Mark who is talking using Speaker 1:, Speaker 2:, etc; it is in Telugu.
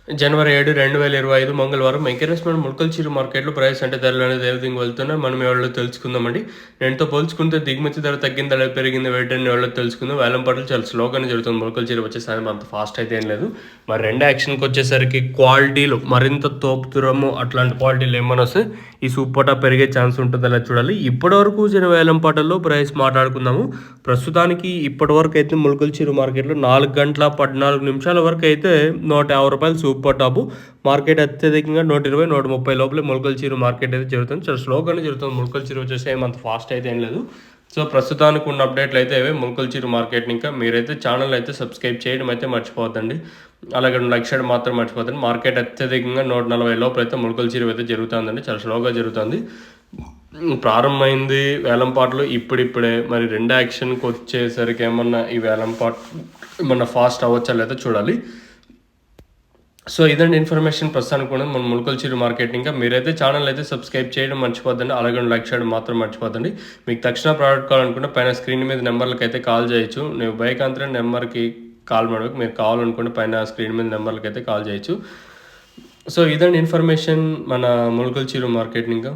Speaker 1: జనవరి 7, 2025 మంగళవారం ఎంకరేజ్మెంట్ ములకల్చిరు మార్కెట్లో ప్రైస్ అంటే ధరలు అనేది ఏ విధంగా వెళ్తున్నాయి మనం ఎవరో తెలుసుకుందామండి. నేనుతో పోల్చుకుంటే దిగుమతి ధర తగ్గిందా లేదా పెరిగిందా వేటని ఎవరో తెలుసుకుందాం. వేలం పాటలు చాలా స్లోగానే జరుగుతుంది. ములకల్చిరు వచ్చేసరికి అంత ఫాస్ట్ అయితే ఏం లేదు. మరి రెండు యాక్షన్కి వచ్చేసరికి క్వాలిటీలు మరింత తోపుతురము అట్లాంటి క్వాలిటీలు ఏమైనా వస్తే ఈ సూపర్టా పెరిగే ఛాన్స్ ఉంటుంది, అలా చూడాలి. ఇప్పటివరకు వేలం పాటల్లో ప్రైస్ మాట్లాడుకుందాము. ప్రస్తుతానికి ఇప్పటివరకు అయితే ములకల్చిరు మార్కెట్లో 4 గంటల 14 నిమిషాల వరకు అయితే ₹150 సూపర్ టాపు. మార్కెట్ అత్యధికంగా 120, 130 లోపలే ములకల్చిరు మార్కెట్ అయితే జరుగుతుంది. చాలా స్లోగానే జరుగుతుంది. ములకల్చిరు వచ్చేసి ఏమంత ఫాస్ట్ అయితే ఏం లేదు. సో ప్రస్తుతానికి ఉన్న అప్డేట్లు అయితే ఇవే ములకల్చిరు మార్కెట్ని. ఇంకా మీరైతే ఛానల్ అయితే సబ్స్క్రైబ్ చేయడం అయితే మర్చిపోవద్దండి. అలాగే లైక్ చేయడం మాత్రం మర్చిపోతుంది. మార్కెట్ అత్యధికంగా 140 లోపల అయితే ములకల్చిరు అయితే జరుగుతుందండి. చాలా స్లోగా జరుగుతుంది. ప్రారంభమైంది వేలం పాటలు ఇప్పుడిప్పుడే. మరి రెండు యాక్షన్కి వచ్చేసరికి ఏమన్నా ఈ వేలం పాట ఏమన్నా ఫాస్ట్ అవ్వచ్చా లేదా చూడాలి. సో ఇదండి ఇన్ఫర్మేషన్ ప్రస్తుతానికి కూడా మన ములకల్చిరు మార్కెట్. ఇంకా మీరైతే ఛానల్ అయితే సబ్స్క్రైబ్ చేయడం మర్చిపోద్దండి. అలాగే లైక్ చేయడం మాత్రం మర్చిపోద్దండి. మీకు తక్షణ ప్రోడక్ట్ కావాలనుకుంటే పైన స్క్రీన్ మీద నెంబర్లకి అయితే కాల్ చేయొచ్చు. నేను బైకాంత్ర నెంబర్కి కాల్ ಮಾಡಬೇಕು. మీరు కావాలనుకుంటే పైన స్క్రీన్ మీద నెంబర్లకి అయితే కాల్ చేయొచ్చు. సో ఇదండి ఇన్ఫర్మేషన్ మన ములకల్చిరు మార్కెట్. ఇంకా